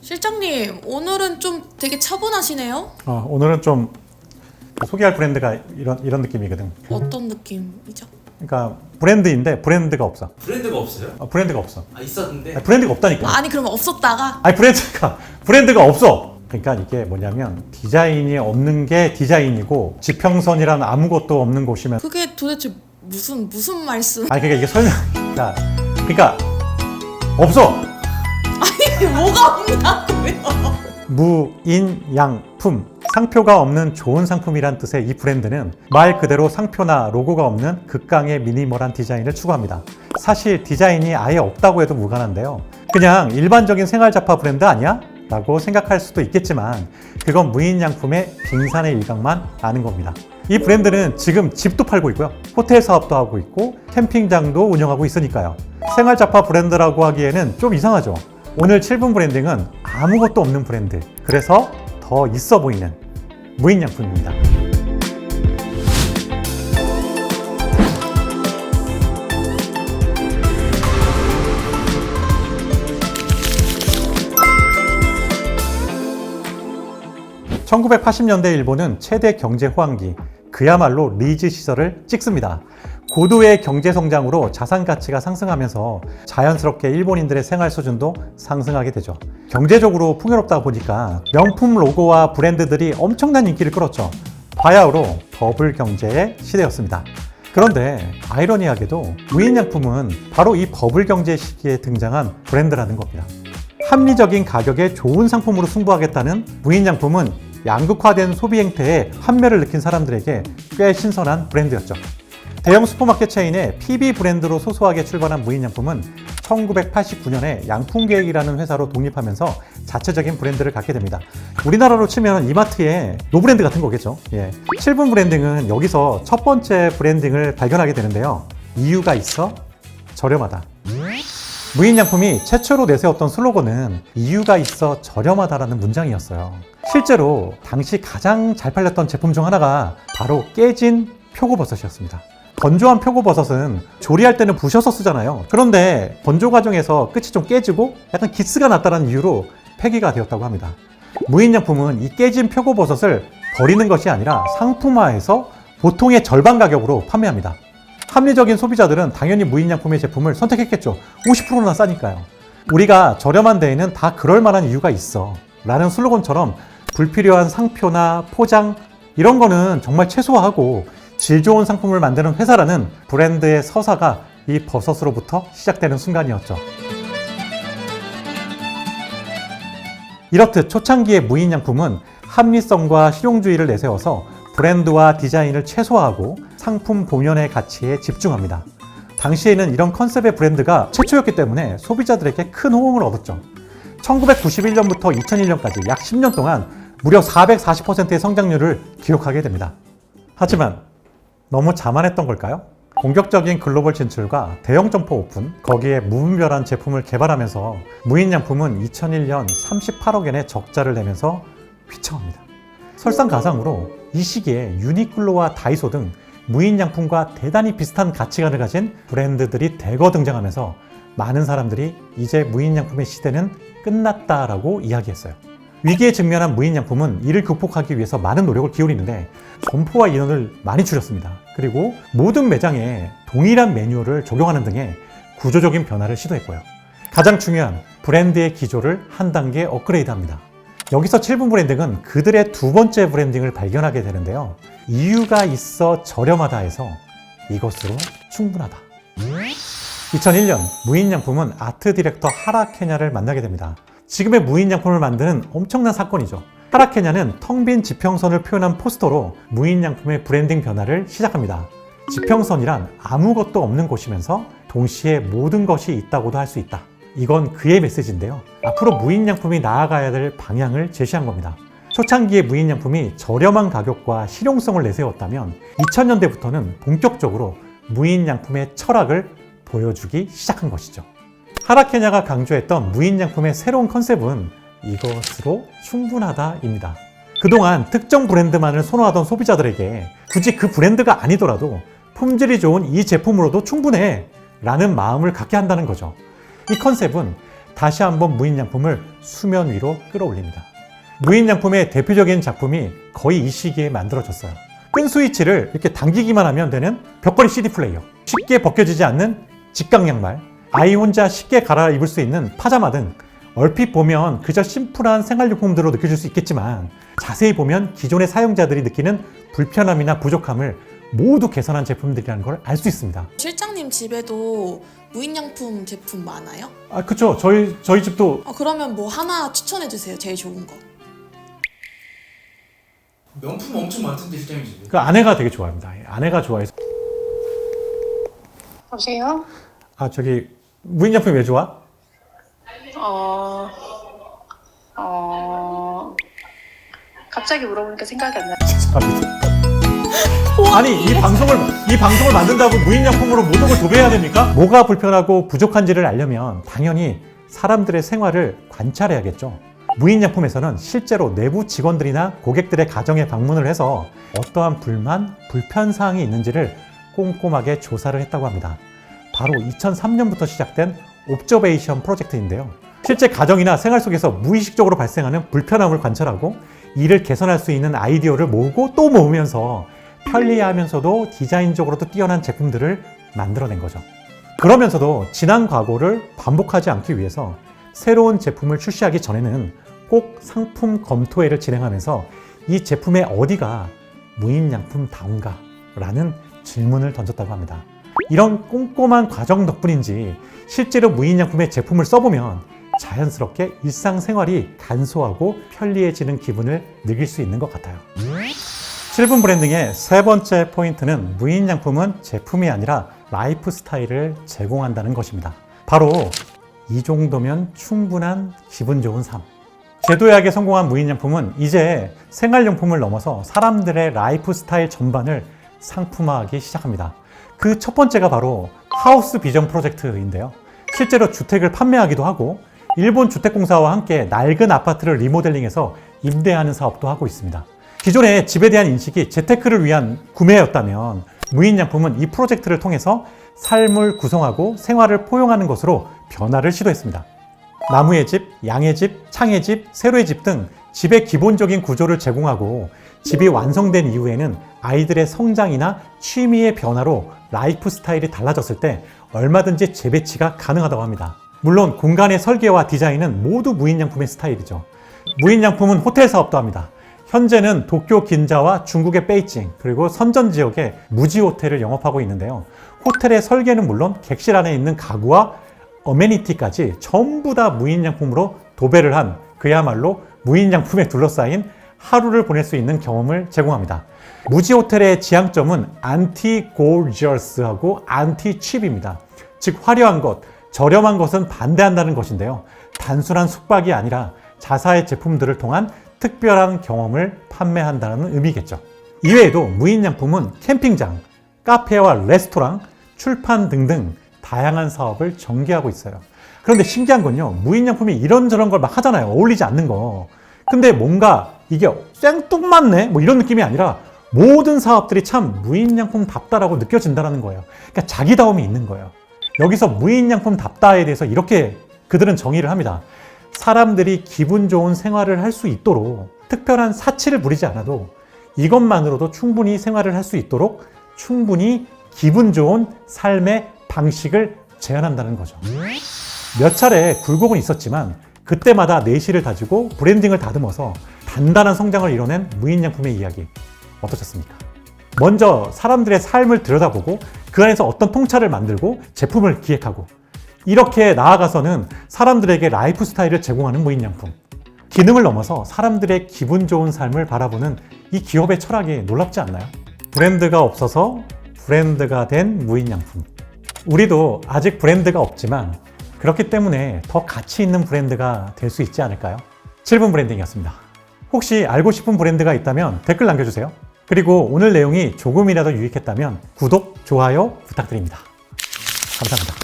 실장님, 오늘은 좀 되게 차분하시네요? 오늘은 좀 소개할 브랜드가 이런 느낌이거든. 어떤 느낌이죠? 그러니까 브랜드인데 브랜드가 없어. 브랜드가 없어요? 브랜드가 없어. 있었는데. 브랜드가 없다니까. 아니, 그러면 없었다가? 아니 브랜드가 없어. 그러니까 이게 뭐냐면 디자인이 없는 게 디자인이고 지평선이란 아무것도 없는 곳이면. 그게 도대체 무슨 말씀? 아니 그러니까 이게 그러니까 없어. 아니, 뭐가 없냐고요? 무인양품. 상표가 없는 좋은 상품이란 뜻의 이 브랜드는 말 그대로 상표나 로고가 없는 극강의 미니멀한 디자인을 추구합니다. 사실 디자인이 아예 없다고 해도 무관한데요. 그냥 일반적인 생활잡화 브랜드 아니야? 라고 생각할 수도 있겠지만 그건 무인양품의 빙산의 일각만 아는 겁니다. 이 브랜드는 지금 집도 팔고 있고요. 호텔 사업도 하고 있고 캠핑장도 운영하고 있으니까요. 생활잡화 브랜드라고 하기에는 좀 이상하죠. 오늘 7분 브랜딩은 아무것도 없는 브랜드. 그래서 더 있어 보이는 무인양품입니다. (1980년대) 일본은 최대 경제 호황기, 그야말로 리즈 시절을 찍습니다. 고도의 경제 성장으로 자산 가치가 상승하면서 자연스럽게 일본인들의 생활 수준도 상승하게 되죠. 경제적으로 풍요롭다 보니까 명품 로고와 브랜드들이 엄청난 인기를 끌었죠. 바야흐로 버블 경제의 시대였습니다. 그런데 아이러니하게도 무인양품은 바로 이 버블 경제 시기에 등장한 브랜드라는 겁니다. 합리적인 가격에 좋은 상품으로 승부하겠다는 무인양품은 양극화된 소비 행태에 환멸을 느낀 사람들에게 꽤 신선한 브랜드였죠. 대형 슈퍼마켓 체인의 PB 브랜드로 소소하게 출발한 무인양품은 1989년에 양품계획이라는 회사로 독립하면서 자체적인 브랜드를 갖게 됩니다. 우리나라로 치면 이마트의 노브랜드 같은 거겠죠. 7분 브랜딩은 여기서 첫 번째 브랜딩을 발견하게 되는데요. 이유가 있어 저렴하다. 무인양품이 최초로 내세웠던 슬로건은 이유가 있어 저렴하다라는 문장이었어요. 실제로 당시 가장 잘 팔렸던 제품 중 하나가 바로 깨진 표고버섯이었습니다. 건조한 표고버섯은 조리할 때는 부셔서 쓰잖아요. 그런데 건조 과정에서 끝이 좀 깨지고 약간 기스가 났다는 이유로 폐기가 되었다고 합니다. 무인양품은 이 깨진 표고버섯을 버리는 것이 아니라 상품화해서 보통의 절반 가격으로 판매합니다. 합리적인 소비자들은 당연히 무인양품의 제품을 선택했겠죠. 50%나 싸니까요. 우리가 저렴한 데에는 다 그럴 만한 이유가 있어 라는 슬로건처럼 불필요한 상표나 포장 이런 거는 정말 최소화하고 질 좋은 상품을 만드는 회사라는 브랜드의 서사가 이 버섯으로부터 시작되는 순간이었죠. 이렇듯 초창기의 무인양품은 합리성과 실용주의를 내세워서 브랜드와 디자인을 최소화하고 상품 본연의 가치에 집중합니다. 당시에는 이런 컨셉의 브랜드가 최초였기 때문에 소비자들에게 큰 호응을 얻었죠. 1991년부터 2001년까지 약 10년 동안 무려 440%의 성장률을 기록하게 됩니다. 하지만 너무 자만했던 걸까요? 공격적인 글로벌 진출과 대형 점포 오픈, 거기에 무분별한 제품을 개발하면서 무인양품은 2001년 38억 엔의 적자를 내면서 휘청합니다. 설상가상으로 이 시기에 유니클로와 다이소 등 무인양품과 대단히 비슷한 가치관을 가진 브랜드들이 대거 등장하면서 많은 사람들이 이제 무인양품의 시대는 끝났다라고 이야기했어요. 위기에 직면한 무인양품은 이를 극복하기 위해서 많은 노력을 기울이는데 점포와 인원을 많이 줄였습니다. 그리고 모든 매장에 동일한 매뉴얼을 적용하는 등의 구조적인 변화를 시도했고요. 가장 중요한 브랜드의 기조를 한 단계 업그레이드합니다. 여기서 7분 브랜딩은 그들의 두 번째 브랜딩을 발견하게 되는데요. 이유가 있어 저렴하다 해서 이것으로 충분하다. 2001년 무인양품은 아트 디렉터 하라 케냐를 만나게 됩니다. 지금의 무인양품을 만드는 엄청난 사건이죠. 하라 케냐는 텅 빈 지평선을 표현한 포스터로 무인양품의 브랜딩 변화를 시작합니다. 지평선이란 아무것도 없는 곳이면서 동시에 모든 것이 있다고도 할 수 있다. 이건 그의 메시지인데요. 앞으로 무인양품이 나아가야 될 방향을 제시한 겁니다. 초창기의 무인양품이 저렴한 가격과 실용성을 내세웠다면 2000년대부터는 본격적으로 무인양품의 철학을 보여주기 시작한 것이죠. 하라 케냐가 강조했던 무인양품의 새로운 컨셉은 이것으로 충분하다입니다. 그동안 특정 브랜드만을 선호하던 소비자들에게 굳이 그 브랜드가 아니더라도 품질이 좋은 이 제품으로도 충분해 라는 마음을 갖게 한다는 거죠. 이 컨셉은 다시 한번 무인양품을 수면 위로 끌어올립니다. 무인양품의 대표적인 작품이 거의 이 시기에 만들어졌어요. 끈 스위치를 이렇게 당기기만 하면 되는 벽걸이 CD 플레이어, 쉽게 벗겨지지 않는 직각 양말, 아이 혼자 쉽게 갈아입을 수 있는 파자마 등 얼핏 보면 그저 심플한 생활용품들로 느껴질 수 있겠지만 자세히 보면 기존의 사용자들이 느끼는 불편함이나 부족함을 모두 개선한 제품들이라는 걸 알 수 있습니다. 실장님 집에도 무인양품 제품 많아요? 그쵸. 저희 집도 그러면 뭐 하나 추천해 주세요. 제일 좋은 거. 명품 엄청 많던데 실장님 집에. 그 아내가 되게 좋아합니다. 아내가 좋아해서. 여보세요? 저기 무인양품이 왜 좋아? 갑자기 물어보니까 생각이 안 나. 죄송합니다. 아니 이 방송을 만든다고 무인양품으로 모든 걸 도배해야 됩니까? 뭐가 불편하고 부족한지를 알려면 당연히 사람들의 생활을 관찰해야겠죠. 무인양품에서는 실제로 내부 직원들이나 고객들의 가정에 방문을 해서 어떠한 불만, 불편사항이 있는지를 꼼꼼하게 조사를 했다고 합니다. 바로 2003년부터 시작된 옵저베이션 프로젝트인데요. 실제 가정이나 생활 속에서 무의식적으로 발생하는 불편함을 관찰하고 이를 개선할 수 있는 아이디어를 모으고 또 모으면서 편리하면서도 디자인적으로도 뛰어난 제품들을 만들어낸 거죠. 그러면서도 지난 과거를 반복하지 않기 위해서 새로운 제품을 출시하기 전에는 꼭 상품 검토회를 진행하면서 이 제품의 어디가 무인양품다운가? 라는 질문을 던졌다고 합니다. 이런 꼼꼼한 과정 덕분인지 실제로 무인양품의 제품을 써보면 자연스럽게 일상생활이 간소하고 편리해지는 기분을 느낄 수 있는 것 같아요. 7분 브랜딩의 세 번째 포인트는 무인양품은 제품이 아니라 라이프 스타일을 제공한다는 것입니다. 바로 이 정도면 충분한 기분 좋은 삶. 제도약에 성공한 무인양품은 이제 생활용품을 넘어서 사람들의 라이프 스타일 전반을 상품화하기 시작합니다. 그 첫 번째가 바로 하우스 비전 프로젝트인데요. 실제로 주택을 판매하기도 하고 일본 주택공사와 함께 낡은 아파트를 리모델링해서 임대하는 사업도 하고 있습니다. 기존에 집에 대한 인식이 재테크를 위한 구매였다면 무인양품은 이 프로젝트를 통해서 삶을 구성하고 생활을 포용하는 것으로 변화를 시도했습니다. 나무의 집, 양의 집, 창의 집, 세로의 집 등 집의 기본적인 구조를 제공하고 집이 완성된 이후에는 아이들의 성장이나 취미의 변화로 라이프 스타일이 달라졌을 때 얼마든지 재배치가 가능하다고 합니다. 물론 공간의 설계와 디자인은 모두 무인양품의 스타일이죠. 무인양품은 호텔 사업도 합니다. 현재는 도쿄 긴자와 중국의 베이징 그리고 선전 지역에 무지 호텔을 영업하고 있는데요. 호텔의 설계는 물론 객실 안에 있는 가구와 어메니티까지 전부 다 무인양품으로 도배를 한 그야말로 무인양품에 둘러싸인 하루를 보낼 수 있는 경험을 제공합니다. 무지 호텔의 지향점은 안티-고저스하고 안티-칩입니다. 즉 화려한 것, 저렴한 것은 반대한다는 것인데요. 단순한 숙박이 아니라 자사의 제품들을 통한 특별한 경험을 판매한다는 의미겠죠. 이외에도 무인양품은 캠핑장, 카페와 레스토랑, 출판 등등 다양한 사업을 전개하고 있어요. 그런데 신기한 건요, 무인양품이 이런저런 걸 막 하잖아요. 어울리지 않는 거. 근데 뭔가 이게 생뚱맞네? 뭐 이런 느낌이 아니라 모든 사업들이 참 무인양품답다라고 느껴진다는 거예요. 그러니까 자기다움이 있는 거예요. 여기서 무인양품답다에 대해서 이렇게 그들은 정의를 합니다. 사람들이 기분 좋은 생활을 할 수 있도록 특별한 사치를 부리지 않아도 이것만으로도 충분히 생활을 할 수 있도록 충분히 기분 좋은 삶의 방식을 제안한다는 거죠. 몇 차례 굴곡은 있었지만 그때마다 내실을 다지고 브랜딩을 다듬어서 단단한 성장을 이뤄낸 무인양품의 이야기 어떠셨습니까? 먼저 사람들의 삶을 들여다보고 그 안에서 어떤 통찰을 만들고 제품을 기획하고 이렇게 나아가서는 사람들에게 라이프 스타일을 제공하는 무인양품. 기능을 넘어서 사람들의 기분 좋은 삶을 바라보는 이 기업의 철학이 놀랍지 않나요? 브랜드가 없어서 브랜드가 된 무인양품. 우리도 아직 브랜드가 없지만 그렇기 때문에 더 가치 있는 브랜드가 될 수 있지 않을까요? 7분 브랜딩이었습니다. 혹시 알고 싶은 브랜드가 있다면 댓글 남겨주세요. 그리고 오늘 내용이 조금이라도 유익했다면 구독, 좋아요 부탁드립니다. 감사합니다.